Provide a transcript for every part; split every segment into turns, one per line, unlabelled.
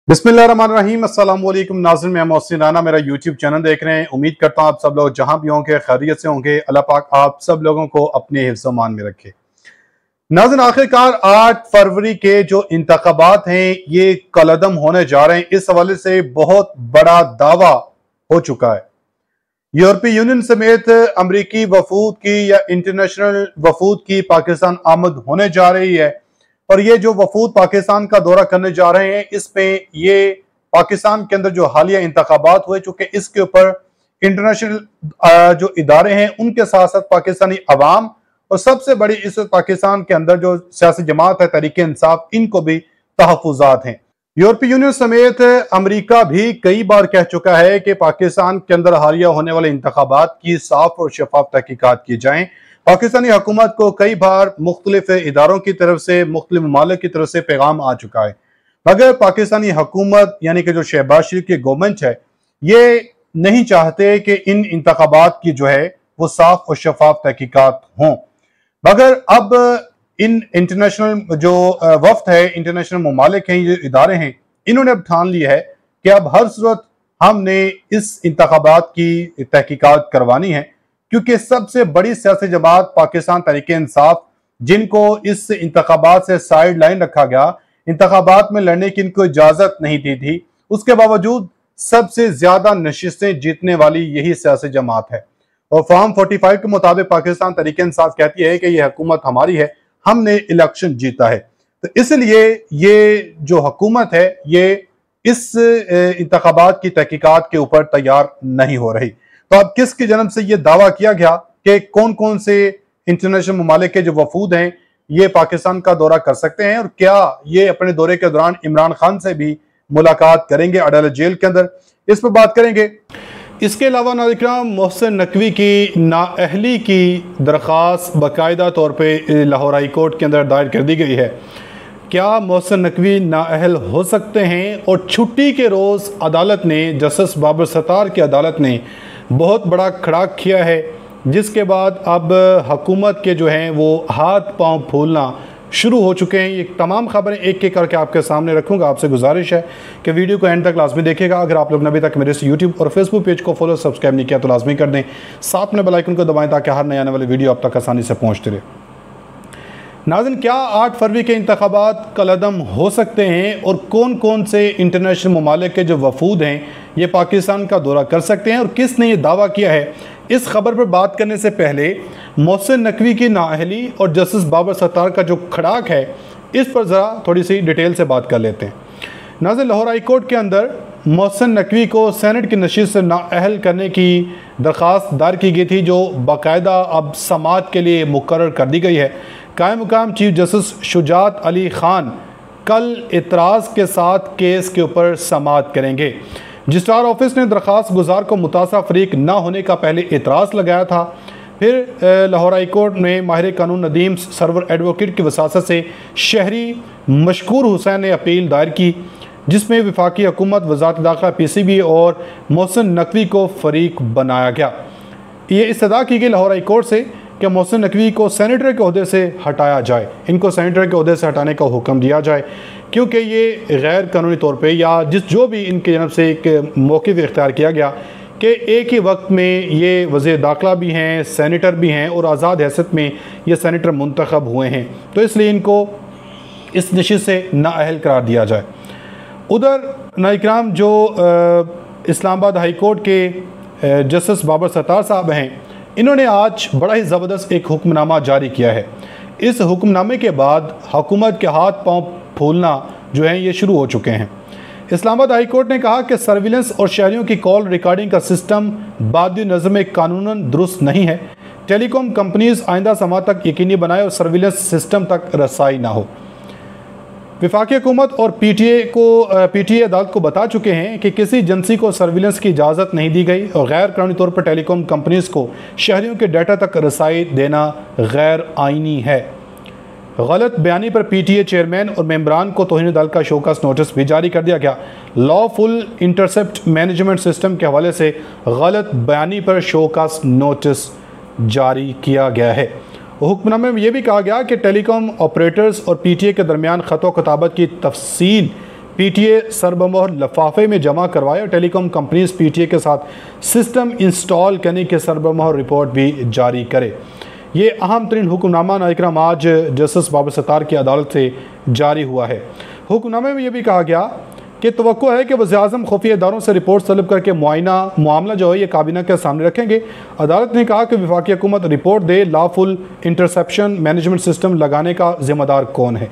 बिस्मिल्लाहिर्रहमानिर्रहीम अस्सलाम वालेकुम नाज़रीन, मैं मोहसिन राना मेरा यूट्यूब चैनल देख रहे हैं। उम्मीद करता हूँ आप सब लोग जहां भी होंगे खैरियत से होंगे। अल्लाह पाक आप सब लोगों को अपने हिफ्ज़ मान में रखे। नाज़रीन, आखिरकार 8 फरवरी के जो इंतखाबात हैं ये कलअदम होने जा रहे हैं। इस हवाले से बहुत बड़ा दावा हो चुका है। यूरोपीय यूनियन समेत अमरीकी वफूद की या इंटरनेशनल वफूद की पाकिस्तान आमद होने जा रही है और ये जो वफूद पाकिस्तान का दौरा करने जा रहे हैं इसमें ये पाकिस्तान के अंदर जो हालिया इंतखाबात हुए, चूंकि इसके ऊपर इंटरनेशनल जो इदारे हैं उनके साथ साथ पाकिस्तानी अवाम और सबसे बड़ी इस पाकिस्तान के अंदर जो सियासी जमात है तहरीक इंसाफ, इनको भी तहफुजात हैं। यूरोपीय यूनियन समेत अमरीका भी कई बार कह चुका है कि पाकिस्तान के अंदर हालिया होने वाले इंतखाबात की साफ और शफाफ तहकीकात की जाएं। पाकिस्तानी हुकूमत को कई बार मुख्तलिफ इदारों की तरफ से, मुख्तलिफ ममालिक की तरफ से पैगाम आ चुका है, मगर पाकिस्तानी हुकूमत यानी कि जो शहबाज शरीफ की गवर्नमेंट है ये नहीं चाहते कि इन इंतखाबात की जो है वो साफ और शफाफ तहकीकात हों। मगर अब इन इंटरनेशनल जो वफ्द है, इंटरनेशनल ममालिक हैं, ये इदारे हैं, इन्होंने अब ठान लिया है कि अब हर सूरत हमने इस इंतखाबात की तहकीकात करवानी है, क्योंकि सबसे बड़ी सियासी जमात पाकिस्तान तहरीक इंसाफ, जिनको इस इंतखाबात से साइड लाइन रखा गया, इंतखाबात में लड़ने की इनको इजाजत नहीं दी थी, उसके बावजूद सबसे ज्यादा नशिस्तें जीतने वाली यही सियासी जमात है। और फॉर्म 45 के मुताबिक पाकिस्तान तहरीक इंसाफ कहती है कि यह हुकूमत हमारी है, हमने इलेक्शन जीता है। तो इसलिए ये जो हुकूमत है ये इस इंतखाबात की तहकीकात के ऊपर तैयार नहीं हो रही। तो अब किसकी जन्म से ये दावा किया गया कि कौन कौन से इंटरनेशनल ममालिक के जो वफूद हैं ये पाकिस्तान का दौरा कर सकते हैं और क्या ये अपने दौरे के दौरान इमरान खान से भी मुलाकात करेंगे अदालत जेल के अंदर, इस पर बात करेंगे। इसके अलावा नाज़रीन, मोहसिन नकवी की नाअहली की दरख्वास्त बाकायदा तौर पर लाहौर हाई कोर्ट के अंदर दायर कर दी गई है। क्या मोहसिन नकवी नाअहल हो सकते हैं? और छुट्टी के रोज़ अदालत ने, जस्टिस बाबर सत्तार की अदालत ने बहुत बड़ा खड़ाक किया है, जिसके बाद अब हुकूमत के जो हैं वो हाथ पांव फूलना शुरू हो चुके हैं। ये तमाम खबरें एक एक करके आपके सामने रखूंगा। आपसे गुजारिश है कि वीडियो को एंड तक लाजमी देखेगा। अगर आप लोग ने अभी तक मेरे यूट्यूब और फेसबुक पेज को फॉलो सब्सक्राइब नहीं किया तो लाजमी कर दें, साथ में बेल आइकन को दबाएं ताकि हर नए आने वाली वीडियो आप तक आसानी से पहुँचते रहे। नाज़रीन, क्या 8 फरवरी के इंतखाबात कलअदम हो सकते हैं और कौन कौन से इंटरनेशनल ममालिक के जो वफूद हैं ये पाकिस्तान का दौरा कर सकते हैं और किसने ये दावा किया है? इस खबर पर बात करने से पहले मोहसिन नकवी की नाअहली और जस्टिस बाबर सत्तार का जो खड़ाक है इस पर ज़रा थोड़ी सी डिटेल से बात कर लेते हैं। नाज़रीन, लाहौर हाई कोर्ट के अंदर मोहसिन नकवी को सेनेट की नशिस्त से नाअहल करने की दरख्वास्त दायर की गई थी, जो बाकायदा अब समाअत के लिए मुकर्रर कर दी गई है। कायम मुकाम चीफ जस्टिस शुजात अली खान कल इतराज़ के साथ केस के ऊपर समाअत करेंगे। रजिस्ट्रार ऑफिस ने दरख्वास्त गुजार को मुतासा फरीक न होने का पहले इतराज़ लगाया था। फिर लाहौर हाई कोर्ट ने माहिर कानून नदीम सरवर एडवोकेट की वसासत से शहरी मशकूर हुसैन ने अपील दायर की, जिसमें वफाकी हुकूमत, वज़ारत दाखिला, PCB और मोहसिन नकवी को फरीक बनाया गया। ये इस्तदा की गई लाहौर हाई कोर्ट से कि मोहसिन नकवी को सेनेटर के ओहदे से हटाया जाए, इनको सेनेटर के ओहदे से हटाने का हुक्म दिया जाए, क्योंकि ये गैर कानूनी तौर पे या जो भी इनकी जनब से एक मौक़िफ़ इख्तियार किया गया कि एक ही वक्त में ये वज़ीर दाखिला भी हैं, सेनेटर भी हैं और आज़ाद हैसियत में ये सेनेटर मुंतखब हुए हैं, तो इसलिए इनको इस नशिस्त से नाअहल करार दिया जाए। उधर नाज़रीन, जो इस्लामाबाद हाई कोर्ट के जस्टिस बाबर सत्तार साहब हैं, इन्होंने आज बड़ा ही ज़बरदस्त एक हुक्मनामा जारी किया है। इस हुक्मनामे के बाद हुकूमत के हाथ पांव फूलना जो है ये शुरू हो चुके हैं। इस्लामाबाद हाई कोर्ट ने कहा कि सर्विलेंस और शहरियों की कॉल रिकॉर्डिंग का सिस्टम बाद नज़म कानूनन दुरुस्त नहीं है। टेलीकॉम कंपनीज आइंदा समात तक यकीनी बनाए और सर्विलेंस सिस्टम तक रसाई ना हो। वफाकी हुकूमत और पीटीए अदालत को बता चुके हैं कि किसी एजेंसी को सर्विलेंस की इजाज़त नहीं दी गई और गैर कानूनी तौर पर टेलीकॉम कंपनीज को शहरियों के डाटा तक रसाई देना गैर आइनी है। गलत बयानी पर PTA चेयरमैन और मेंबरान को तौहीन अदालत का शोकस नोटिस भी जारी कर दिया गया। लॉफुल इंटरसेप्ट मैनेजमेंट सिस्टम के हवाले से गलत बयानी पर शोकस नोटिस जारी किया गया है। हुक्मनामे में यह भी कहा गया कि टेलीकॉम ऑपरेटर्स और PTA के दरमियान ख़त व किताबत की तफसील PTA सरबमोहर लफाफे में जमा करवाए और टेलीकॉम कंपनीज PTA के साथ सिस्टम इंस्टॉल करने के सरबमोहर रिपोर्ट भी जारी करे। ये अहम तरीन हुक्मनामा नाज़रीन आज जस्टिस बाबर सत्तार की अदालत से जारी हुआ है। हुक्मनामे में यह भी कहा गया कि तवक्को है कि वज़ीर-ए-आज़म खुफिया इदारों से रिपोर्ट तलब करके मामला जो है ये काबीना के सामने रखेंगे। अदालत ने कहा कि वफाकी हुकूमत रिपोर्ट दे, लॉफुल इंटरसेप्शन मैनेजमेंट सिस्टम लगाने का ज़िम्मेदार कौन है,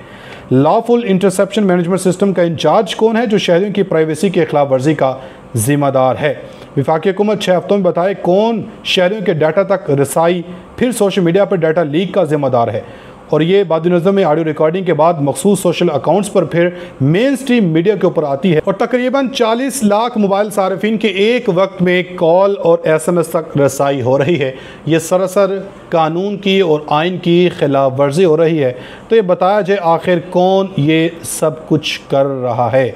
लॉफुल इंटरसेप्शन मैनेजमेंट सिस्टम का इंचार्ज कौन है जो शहरियों की प्राइवेसी की खिलाफ वर्जी का ज़िम्मेदार है। वफाकी हुकूमत 6 हफ्तों में बताए कौन शहरियों के डाटा तक रसाई, फिर सोशल मीडिया पर डाटा लीक का ज़िम्मेदार है। और ये बाद-ए-नज़र में ऑडियो रिकॉर्डिंग के बाद मखसूस सोशल अकाउंट्स पर फिर मेन स्ट्रीम मीडिया के ऊपर आती है। और तकरीबन 40 लाख मोबाइल सार्फिन के एक वक्त में कॉल और SMS तक रसाई हो रही है। ये सरासर कानून की और आइन की खिलाफ वर्जी हो रही है। तो ये बताया जाए आखिर कौन ये सब कुछ कर रहा है।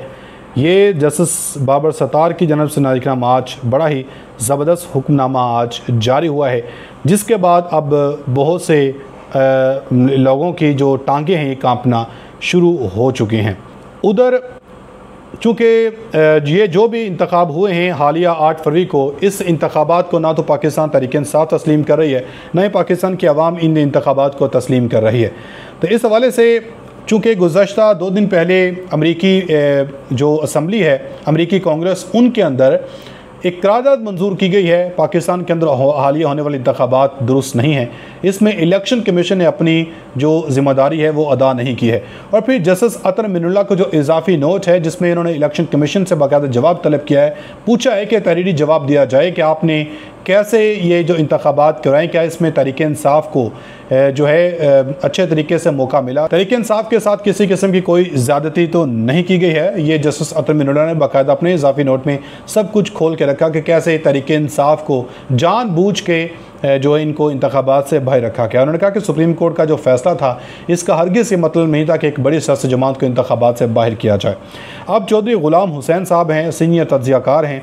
ये जस्टिस बाबर सत्तार की जनब से नाज़रीन आज बड़ा ही ज़बरदस्त हुक्मनामा आज जारी हुआ है, जिसके बाद अब बहुत से लोगों की जो टांगे हैं ये कांपना शुरू हो चुके हैं। उधर चूँकि ये जो भी इंतखाब हुए हैं हालिया 8 फरवरी को, इस इंतखाबात को ना तो पाकिस्तान तहरीक-ए-इंसाफ तस्लीम कर रही है, ना ही पाकिस्तान की आवाम इन इंतखाबात को तस्लीम कर रही है। तो इस हवाले से चूँकि गुज़श्ता 2 दिन पहले अमरीकी जो असम्बली है, अमरीकी कांग्रेस, उनके अंदर एक करारदाद मंजूर की गई है। पाकिस्तान के अंदर हालिया होने वाले इंतखाबात दुरुस्त नहीं हैं, इसमें इलेक्शन कमीशन ने अपनी जो ज़िम्मेदारी है वो अदा नहीं की है। और फिर जस्टिस अतर मिनुल्लाह को जो इजाफी नोट है जिसमें इन्होंने इलेक्शन कमीशन से बाकायदा जवाब तलब किया है, पूछा है कि तहरीरी जवाब दिया जाए कि आपने कैसे ये जो इंतखाबात करवाएं, क्या इसमें तहरीक-ए-इंसाफ को जो है अच्छे तरीके से मौका मिला, तहरीक-ए-इंसाफ के साथ किसी किस्म की कोई ज़्यादती तो नहीं की गई है। ये जस्टिस अतर मिनुल्लाह ने बाकायदा अपने इजाफी नोट में सब कुछ खोल के रखा कि कैसे तहरीक-ए-इंसाफ को जानबूझ के जो है इनको इंतखाबात से बाहर रखा गया। उन्होंने कहा कि सुप्रीम कोर्ट का जो फैसला था इसका हरगिज़ ये मतलब नहीं था कि एक बड़ी सियासी जमात को इंतखाबात से बाहर किया जाए। अब चौधरी ग़ुलाम हुसैन साहब हैं, सीनियर तज्ज़ियाकार हैं,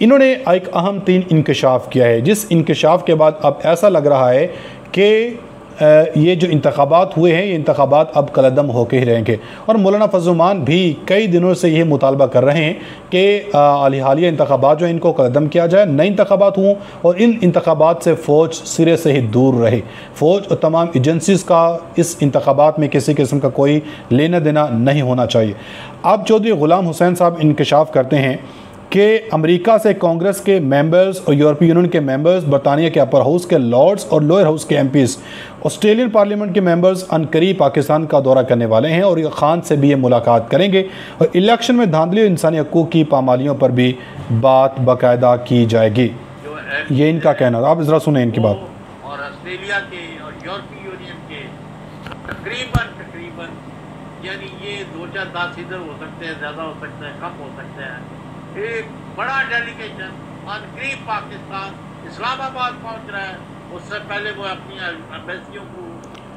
इन्होंने एक अहम 3 इंकशाफ किया है, जिस इंकशाफ के बाद अब ऐसा लग रहा है कि ये जो इंतखाबात हुए हैं ये इंतखाबात अब कलदम होके ही रहेंगे। और मौलाना फजलुमान भी कई दिनों से ये मुतालबा कर रहे हैं कि हालिया इंतखाबात जो इनको कलदम किया जाए, नए इंतखाबात हों और इन इंतखाबात से फ़ौज सिरे से ही दूर रहे। फ़ौज और तमाम एजेंसीज़ का इस इंतखाबात में किसी किस्म का कोई लेना देना नहीं होना चाहिए। अब चौधरी ग़ुलाम हुसैन साहब इंकशाफ करते हैं कि अमेरिका से कांग्रेस के मेंबर्स और यूरोपीय यूनियन के मेंबर्स, बरतानिया के अपर हाउस के लॉर्ड्स और लोअर हाउस के MPs, ऑस्ट्रेलियन पार्लियामेंट के मेंबर्स अनकरीब पाकिस्तान का दौरा करने वाले हैं और खान से भी ये मुलाकात करेंगे और इलेक्शन में धांधली और इंसानी हकूक़ की पामालियों पर भी बात बाकायदा की जाएगी। ये इनका कहना था, आप ज़रा सुने इनकी बात।
और ऑस्ट्रेलिया के और यूरोपीय यूनियन के तकरीबन यानी ये 2-4-10 इधर हो सकते हैं, ज़्यादा हो सकते हैं, कम हो सकते हैं। एक बड़ा डेलीगेशन अनकरीब पाकिस्तान इस्लामाबाद पहुंच रहा है। उससे पहले वो अपनी एम्बेसियों को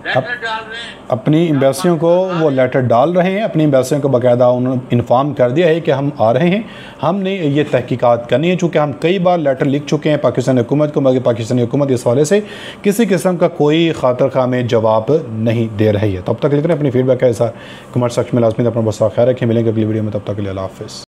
लेटर डाल रहे हैं,
अपनी एम्बेसियों को वो लेटर डाल रहे हैं, अपनी एम्बेसियों को बाकायदा उन्होंने इन्फॉर्म कर दिया है कि हम आ रहे हैं, हमने ये तहकीकात करनी है। चूँकि हम कई बार लेटर लिख चुके हैं पाकिस्तानी हुकूमत को, मगर पाकिस्तानी हुकूमत इस हवाले से किसी किस्म का कोई खातर खा में जवाब नहीं दे रही है। तब तक लेकर अपनी फीडबैक है ऐसा कमेंट सेक्शन में लाजमी अपना बहुत सारा ख्याल रखें। मिलेंगे अगली वीडियो में, तब तक के लिए अल्लाह हाफ़िज़।